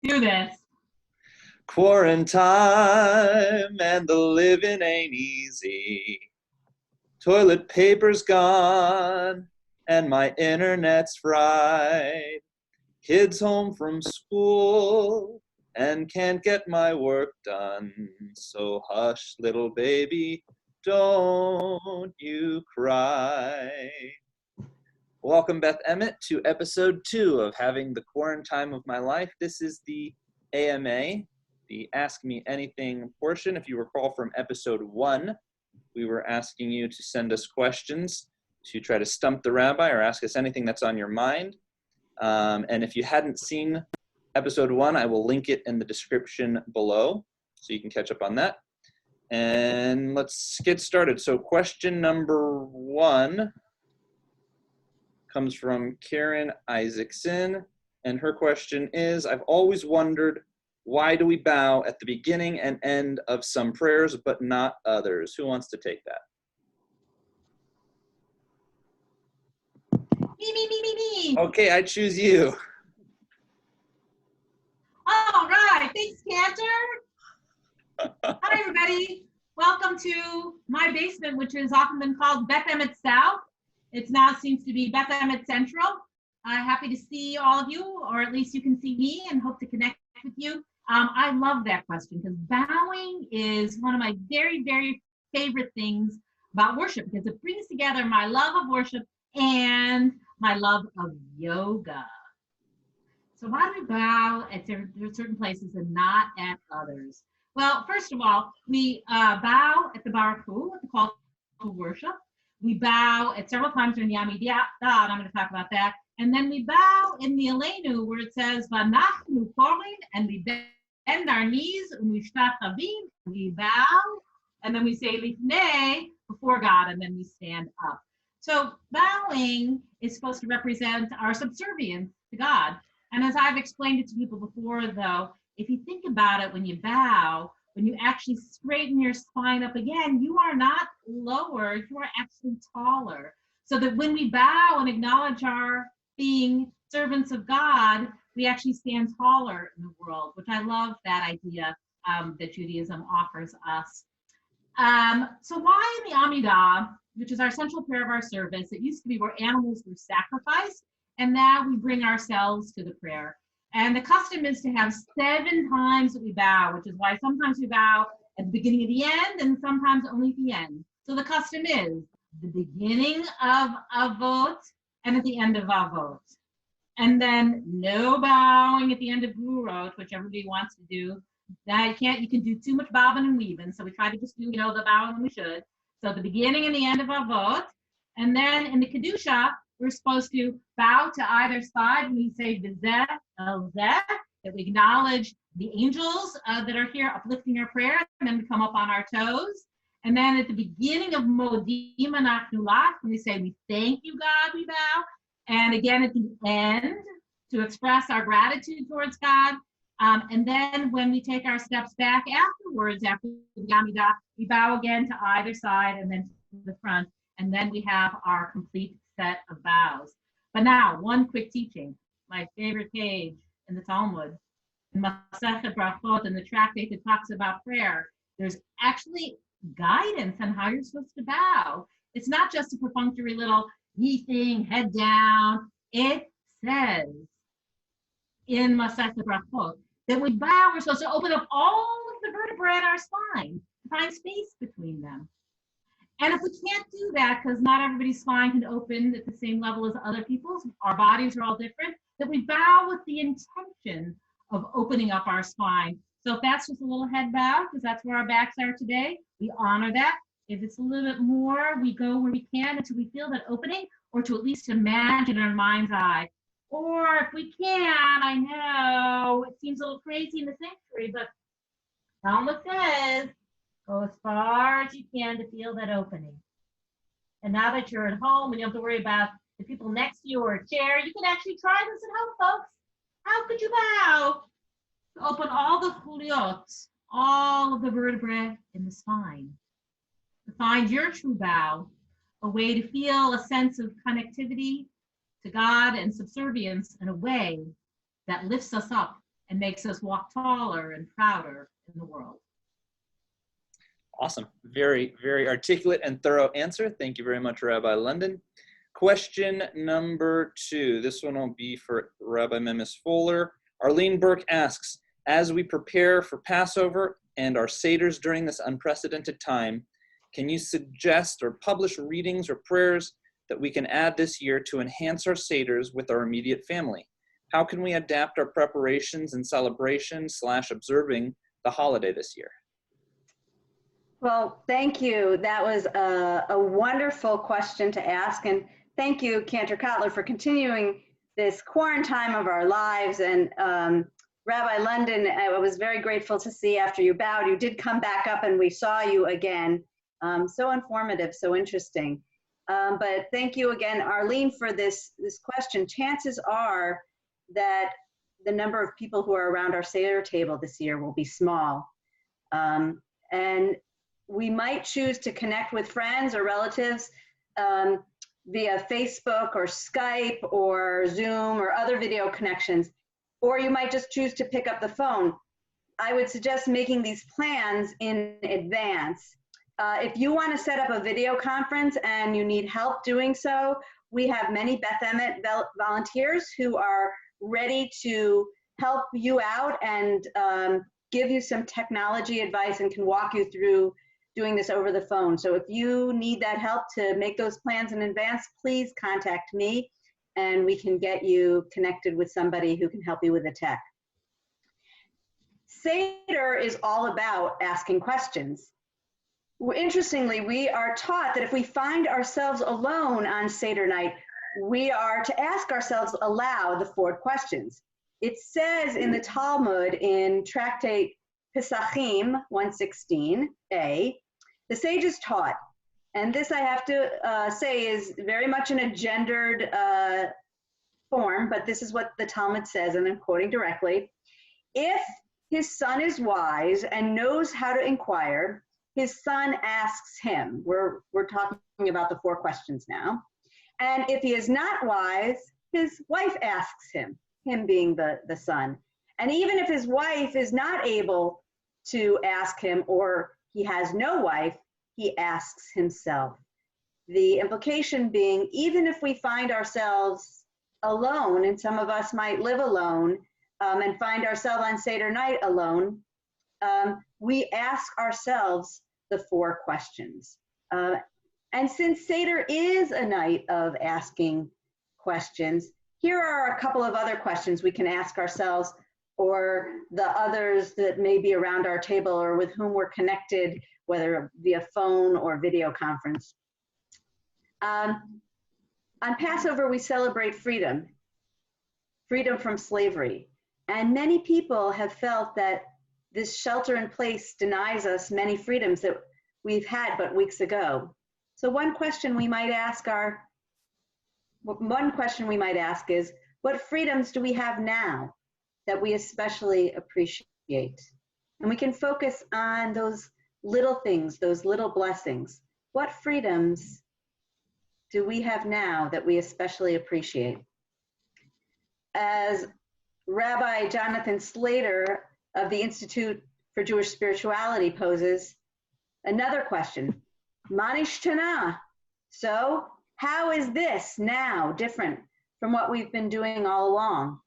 Do this. Quarantime and the living ain't easy. Toilet paper's gone and my internet's fried. Kids home from school and can't get my work done. So hush, little baby, don't you cry. Welcome, Beth Emmett, to episode 2 of Having the Quarantime of My Life. This is the AMA, the Ask Me Anything portion. If you recall from episode 1, we were asking you to send us questions to try to stump the rabbi or ask us anything that's on your mind. And if you hadn't seen episode 1, I will link it in the description below so you can catch up on that. And let's get started. So question number 1 comes from Karen Isaacson, and her question is, I've always wondered, why do we bow at the beginning and end of some prayers but not others? Who wants to take that? Me. Okay, I choose you. All right, thanks, Cantor. Hi, everybody. Welcome to my basement, which has often been called Beth Emmett South. It now seems to be Beth Emmett Central. Happy to see all of you, or at least you can see me, and hope to connect with you. I love that question because bowing is one of my very, very favorite things about worship because it brings together my love of worship and my love of yoga. So why do we bow at certain places and not at others? Well, first of all, we bow at the Baruch Hu, at the call to worship. We bow at several times during the Amidah, and I'm going to talk about that. And then we bow in the Aleinu, where it says, V'anachnu korin, and we bend our knees, and we shtachavim, we bow, and then we say lifnei, before God, and then we stand up. So bowing is supposed to represent our subservience to God. And as I've explained it to people before, though, if you think about it, when you bow, when you actually straighten your spine up again, you are not lower, you are actually taller. So that when we bow and acknowledge our being servants of God, we actually stand taller in the world, which I love that idea that Judaism offers us. So why in the Amidah, which is our central prayer of our service, it used to be where animals were sacrificed, and now we bring ourselves to the prayer. And the custom is to have 7 times that we bow, which is why sometimes we bow at the beginning of the end and sometimes only at the end. So the custom is the beginning of Avot and at the end of Avot. And then no bowing at the end of Gurot, which everybody wants to do. Now you can do too much bobbing and weaving. So we try to just do, the bowing when we should. So the beginning and the end of Avot. And then in the Kedusha, we're supposed to bow to either side when we say V'zeh el zeh, that we acknowledge the angels that are here uplifting our prayer, and then we come up on our toes. And then at the beginning of Modim Anachnu Lach, when we say we thank you, God, we bow. And again at the end to express our gratitude towards God. And then when we take our steps back afterwards, after the Amidah, we bow again to either side and then to the front. And then we have our complete set of bows. But now, one quick teaching. My favorite page in the Talmud, in Masechet Brachot, in the tractate that talks about prayer, there's actually guidance on how you're supposed to bow. It's not just a perfunctory little knee thing, head down. It says in Masechet Brachot that we bow, we're supposed to open up all of the vertebrae in our spine to find space between them. And if we can't do that, because not everybody's spine can open at the same level as other people's, our bodies are all different, that we bow with the intention of opening up our spine. So if that's just a little head bow, because that's where our backs are today, we honor that. If it's a little bit more, we go where we can until we feel that opening, or to at least imagine in our mind's eye. Or if we can, I know it seems a little crazy in the sanctuary, but Talmud says, go as far as you can to feel that opening. And now that you're at home and you don't have to worry about the people next to you or a chair, you can actually try this at home, folks. How could you bow? To open all the chuliot, all of the vertebrae in the spine. To find your true bow, a way to feel a sense of connectivity to God and subservience in a way that lifts us up and makes us walk taller and prouder in the world. Awesome. Very, very articulate and thorough answer. Thank you very much, Rabbi London. Question number 2. This one will be for Rabbi Memis Fuller. Arlene Burke asks, as we prepare for Passover and our Seders during this unprecedented time, can you suggest or publish readings or prayers that we can add this year to enhance our Seders with our immediate family? How can we adapt our preparations and celebration/observing the holiday this year? Well, thank you. That was a wonderful question to ask. And thank you, Cantor Kotler, for continuing this quarantine of our lives. And Rabbi London, I was very grateful to see after you bowed, you did come back up and we saw you again. So informative, so interesting. But thank you again, Arlene, for this question. Chances are that the number of people who are around our Seder table this year will be small. And we might choose to connect with friends or relatives via Facebook or Skype or Zoom or other video connections, or you might just choose to pick up the phone. I would suggest making these plans in advance. If you want to set up a video conference and you need help doing so, we have many Beth Emet volunteers who are ready to help you out and give you some technology advice and can walk you through doing this over the phone. So if you need that help to make those plans in advance, please contact me and we can get you connected with somebody who can help you with the tech. Seder is all about asking questions. Interestingly, we are taught that if we find ourselves alone on Seder night, we are to ask ourselves aloud the 4 questions. It says in the Talmud in Tractate Pesachim 116a, the sages taught, and this I have to say is very much in a gendered form, but this is what the Talmud says, and I'm quoting directly. If his son is wise and knows how to inquire, his son asks him. We're talking about the 4 questions now. And if he is not wise, his wife asks him being the son. And even if his wife is not able to ask him or he has no wife, he asks himself. The implication being, even if we find ourselves alone, and some of us might live alone and find ourselves on Seder night alone, we ask ourselves the 4 questions. And since Seder is a night of asking questions, here are a couple of other questions we can ask ourselves or the others that may be around our table or with whom we're connected, whether via phone or video conference. On Passover, we celebrate freedom from slavery. And many people have felt that this shelter in place denies us many freedoms that we've had but weeks ago. So one question we might ask is, what freedoms do we have now that we especially appreciate? And we can focus on those little things, those little blessings. What freedoms do we have now that we especially appreciate? As Rabbi Jonathan Slater of the Institute for Jewish Spirituality poses another question, Manishtana. So how is this now different from what we've been doing all along?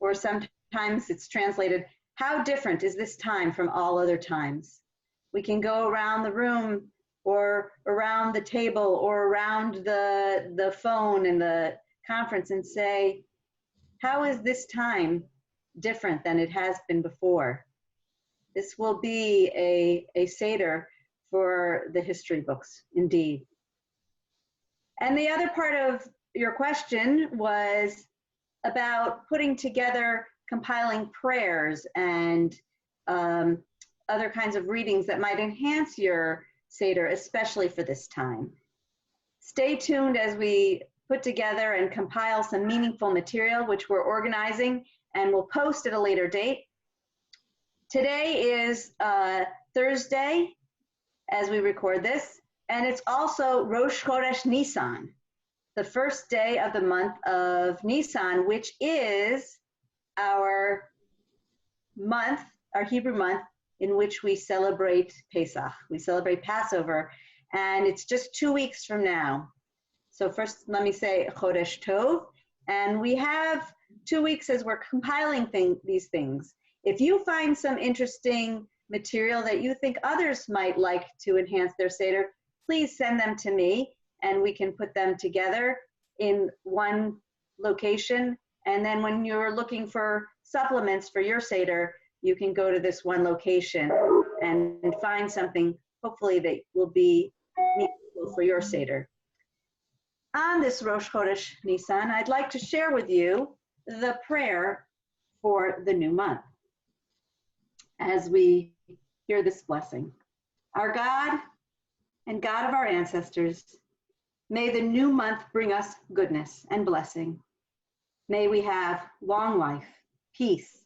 Or sometimes it's translated, how different is this time from all other times? We can go around the room or around the table or around the phone in the conference and say, how is this time different than it has been before? This will be a Seder for the history books, indeed. And the other part of your question was about putting together, compiling prayers and other kinds of readings that might enhance your Seder, especially for this time. Stay tuned as we put together and compile some meaningful material, which we're organizing and we'll post at a later date. Today is Thursday as we record this, and it's also Rosh Chodesh Nisan, the first day of the month of Nisan, which is our month, our Hebrew month, in which we celebrate Pesach. We celebrate Passover, and it's just 2 weeks from now. So first, let me say Chodesh Tov, and we have 2 weeks as we're compiling these things. If you find some interesting material that you think others might like to enhance their Seder, please send them to me, and we can put them together in one location. And then when you're looking for supplements for your Seder, you can go to this one location and find something, hopefully, that will be meaningful for your Seder. On this Rosh Chodesh Nisan, I'd like to share with you the prayer for the new month as we hear this blessing. Our God and God of our ancestors, may the new month bring us goodness and blessing. May we have long life, peace,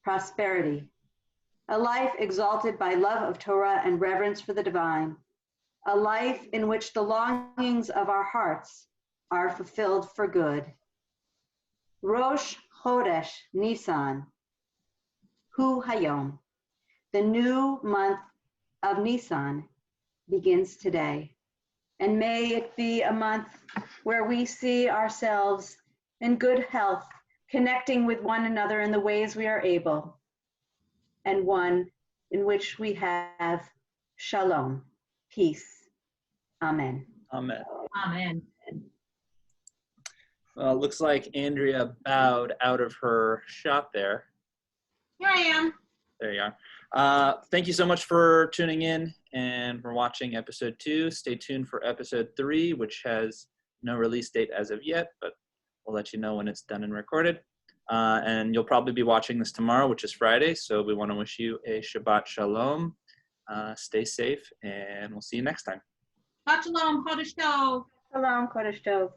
prosperity, a life exalted by love of Torah and reverence for the divine, a life in which the longings of our hearts are fulfilled for good. Rosh Chodesh Nisan, Hu Hayom, the new month of Nisan begins today. And may it be a month where we see ourselves in good health, connecting with one another in the ways we are able, and one in which we have shalom, peace. Amen. Amen. Amen. Well, it looks like Andrea bowed out of her shot there. Here I am. There you are. Thank you so much for tuning in and for watching episode 2. Stay tuned for episode 3, which has no release date as of yet, but we'll let you know when it's done and recorded. And you'll probably be watching this tomorrow, which is Friday. So we want to wish you a Shabbat Shalom. Stay safe, and we'll see you next time. Shabbat Shalom, Chodesh Tov. Shalom, Kodesh Tov.